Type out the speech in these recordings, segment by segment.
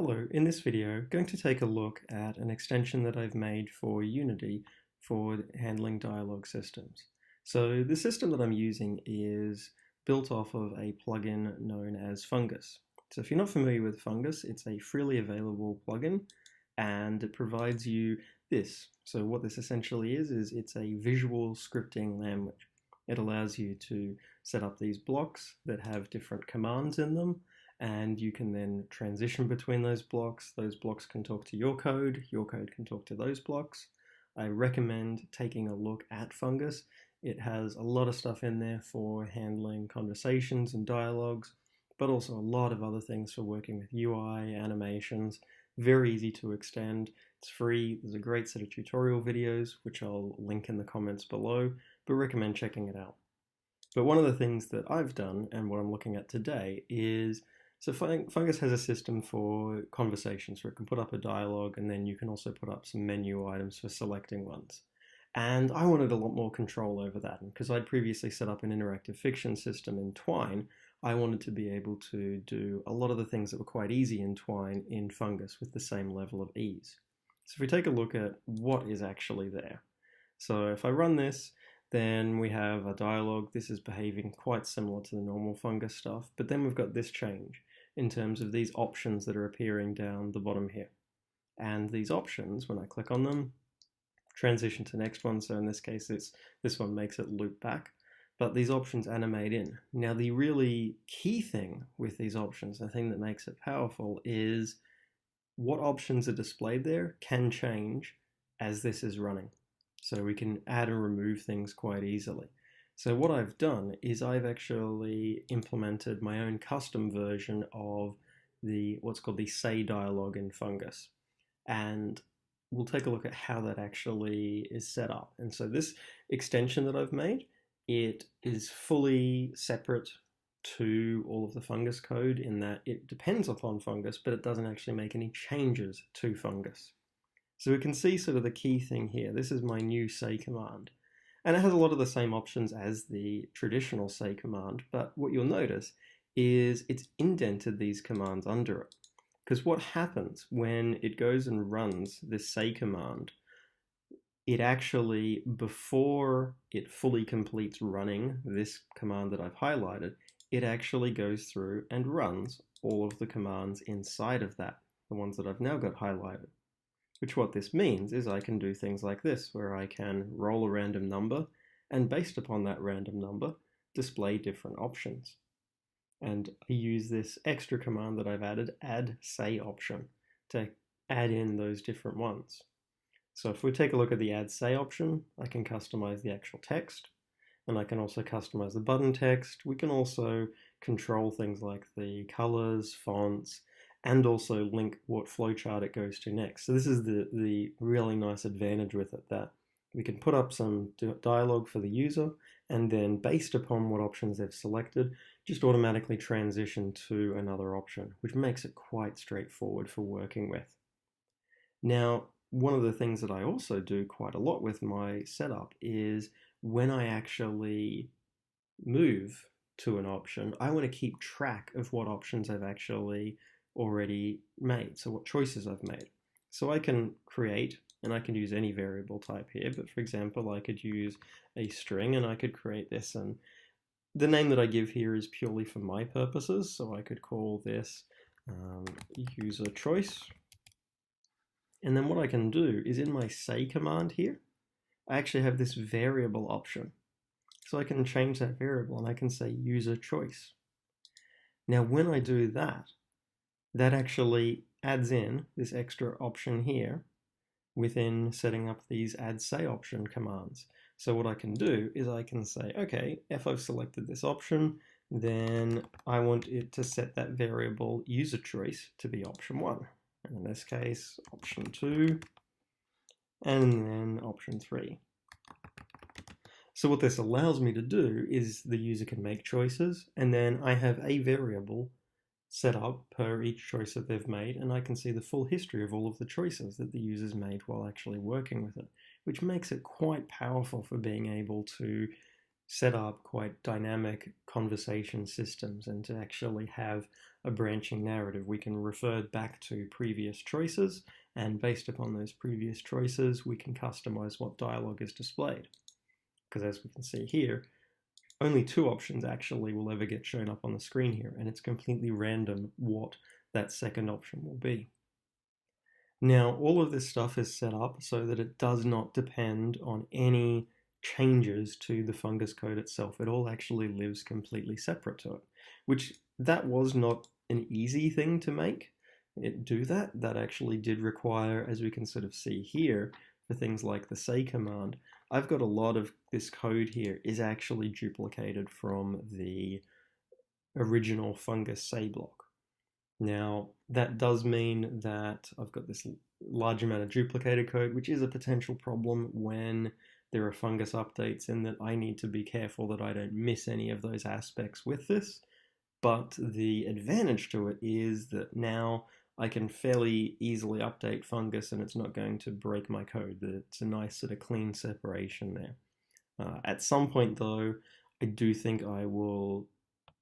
Hello, in this video, I'm going to take a look at an extension that I've made for Unity for handling dialogue systems. So the system that I'm using is built off of a plugin known as Fungus. So if you're not familiar with Fungus, it's a freely available plugin and it provides you this. So what this essentially is it's a visual scripting language. It allows you to set up these blocks that have different commands in them, and you can then transition between those blocks. Those blocks can talk to your code can talk to those blocks. I recommend taking a look at Fungus. It has a lot of stuff in there for handling conversations and dialogues, but also a lot of other things for working with UI, animations. Very easy to extend. It's free. There's a great set of tutorial videos, which I'll link in the comments below, but recommend checking it out. But one of the things that I've done, and what I'm looking at today, is so Fungus has a system for conversations where it can put up a dialogue, and then you can also put up some menu items for selecting ones. And I wanted a lot more control over that. And because I'd previously set up an interactive fiction system in Twine, I wanted to be able to do a lot of the things that were quite easy in Twine in Fungus with the same level of ease. So if we take a look at what is actually there. So if I run this, then we have a dialogue. This is behaving quite similar to the normal Fungus stuff, but then we've got this change in terms of these options that are appearing down the bottom here. And these options, when I click on them, transition to the next one. So in this case, this one makes it loop back, but these options animate in. Now, the really key thing with these options, the thing that makes it powerful, is what options are displayed there can change as this is running. So we can add and remove things quite easily. So what I've done is I've actually implemented my own custom version of what's called the say dialogue in Fungus. And we'll take a look at how that actually is set up. And so this extension that I've made, it is fully separate to all of the Fungus code in that it depends upon Fungus, but it doesn't actually make any changes to Fungus. So we can see sort of the key thing here. This is my new say command. And it has a lot of the same options as the traditional say command, but what you'll notice is it's indented these commands under it. Because what happens when it goes and runs this say command, it actually, before it fully completes running this command that I've highlighted, it actually goes through and runs all of the commands inside of that, the ones that I've now got highlighted. Which what this means is I can do things like this, where I can roll a random number, and based upon that random number, display different options. And I use this extra command that I've added, add say option, to add in those different ones. So if we take a look at the add say option, I can customize the actual text, and I can also customize the button text. We can also control things like the colors, fonts, and also link what flowchart it goes to next. So this is the really nice advantage with it, that we can put up some dialogue for the user, and then based upon what options they've selected, just automatically transition to another option, which makes it quite straightforward for working with. Now, one of the things that I also do quite a lot with my setup is when I actually move to an option, I want to keep track of what options I've actually already made, so what choices I've made. So I can create, and I can use any variable type here, but for example, I could use a string and I could create this, and the name that I give here is purely for my purposes, so I could call this user choice. And then what I can do is in my say command here, I actually have this variable option. So I can change that variable and I can say user choice. Now when I do that, that actually adds in this extra option here within setting up these add say option commands. So what I can do is I can say, okay, if I've selected this option, then I want it to set that variable user choice to be option 1. And in this case, option 2, and then option 3. So what this allows me to do is the user can make choices, and then I have a variable set up per each choice that they've made, and I can see the full history of all of the choices that the users made while actually working with it, which makes it quite powerful for being able to set up quite dynamic conversation systems and to actually have a branching narrative. We can refer back to previous choices, and based upon those previous choices, we can customize what dialogue is displayed. Because as we can see here, only two options actually will ever get shown up on the screen here, and it's completely random what that second option will be. Now, all of this stuff is set up so that it does not depend on any changes to the Fungus code itself. It all actually lives completely separate to it, which that was not an easy thing to make it do that. That actually did require, as we can sort of see here, for things like the say command, I've got a lot of this code here is actually duplicated from the original Fungus say block. Now, that does mean that I've got this large amount of duplicated code, which is a potential problem when there are Fungus updates, in that I need to be careful that I don't miss any of those aspects with this. But the advantage to it is that now I can fairly easily update Fungus and it's not going to break my code. It's a nice sort of clean separation there. At some point though, I do think I will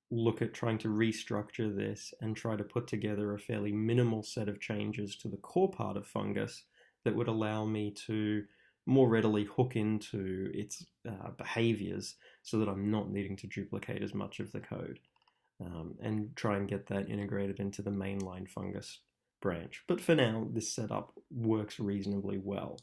look at trying to restructure this and try to put together a fairly minimal set of changes to the core part of Fungus that would allow me to more readily hook into its behaviors so that I'm not needing to duplicate as much of the code, and try and get that integrated into the mainline Fungus branch. But for now, this setup works reasonably well.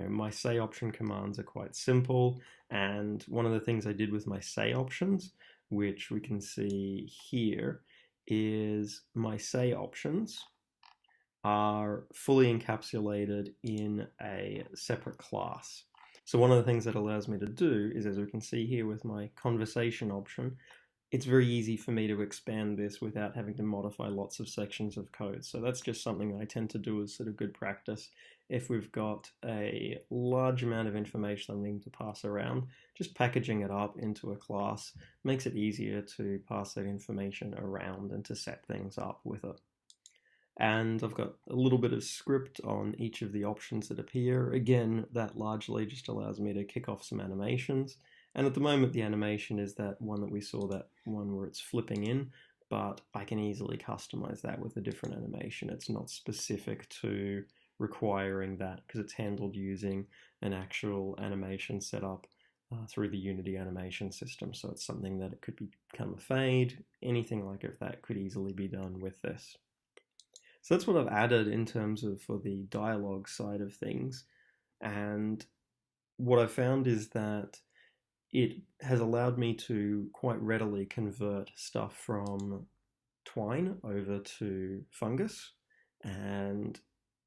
My say option commands are quite simple, and one of the things I did with my say options, which we can see here, is my say options are fully encapsulated in a separate class. So one of the things that allows me to do is, as we can see here with my conversation option, it's very easy for me to expand this without having to modify lots of sections of code. So that's just something I tend to do as sort of good practice. If we've got a large amount of information I'm needing to pass around, just packaging it up into a class makes it easier to pass that information around and to set things up with it. And I've got a little bit of script on each of the options that appear. Again, that largely just allows me to kick off some animations. And at the moment, the animation is that one that we saw, that one where it's flipping in, but I can easily customize that with a different animation. It's not specific to requiring that because it's handled using an actual animation setup through the Unity animation system. So it's something that it could become a fade, anything like it, that could easily be done with this. So that's what I've added in terms of for the dialogue side of things. And what I found is that it has allowed me to quite readily convert stuff from Twine over to Fungus, and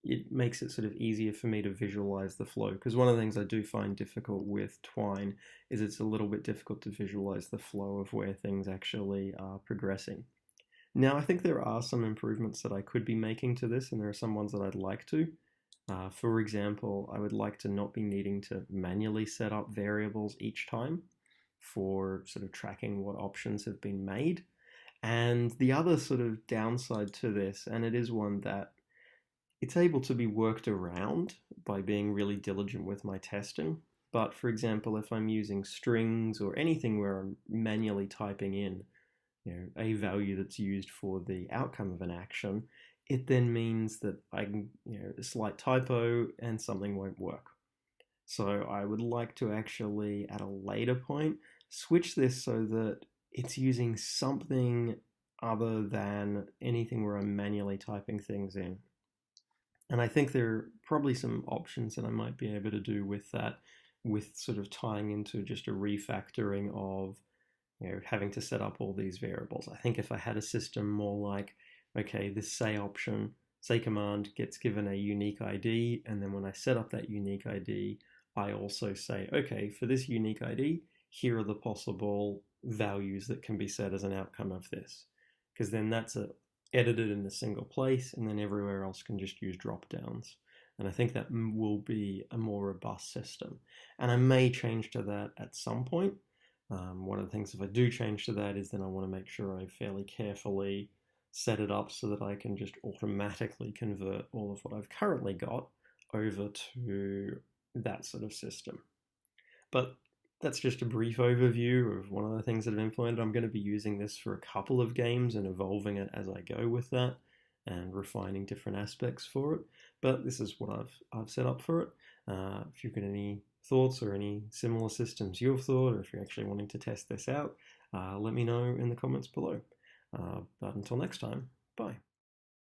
it makes it sort of easier for me to visualize the flow, because one of the things I do find difficult with Twine is it's a little bit difficult to visualize the flow of where things actually are progressing. Now, I think there are some improvements that I could be making to this, and there are some ones that I'd like to. For example, I would like to not be needing to manually set up variables each time for sort of tracking what options have been made. And the other sort of downside to this, and it is one that it's able to be worked around by being really diligent with my testing. But for example, if I'm using strings or anything where I'm manually typing in a value that's used for the outcome of an action, it then means that I can, a slight typo and something won't work. So I would like to actually, at a later point, switch this so that it's using something other than anything where I'm manually typing things in. And I think there are probably some options that I might be able to do with that, with sort of tying into just a refactoring of having to set up all these variables. I think if I had a system more like, okay, this say option, say command gets given a unique ID, and then when I set up that unique ID, I also say, okay, for this unique ID, here are the possible values that can be set as an outcome of this. Because then that's edited in a single place, and then everywhere else can just use drop downs. And I think that will be a more robust system. And I may change to that at some point. One of the things, if I do change to that, is then I want to make sure I fairly carefully set it up so that I can just automatically convert all of what I've currently got over to that sort of system. But that's just a brief overview of one of the things that I've implemented. I'm going to be using this for a couple of games and evolving it as I go with that and refining different aspects for it. But this is what I've set up for it. If you've got any thoughts or any similar systems you've thought, or if you're actually wanting to test this out, let me know in the comments below. But until next time, bye.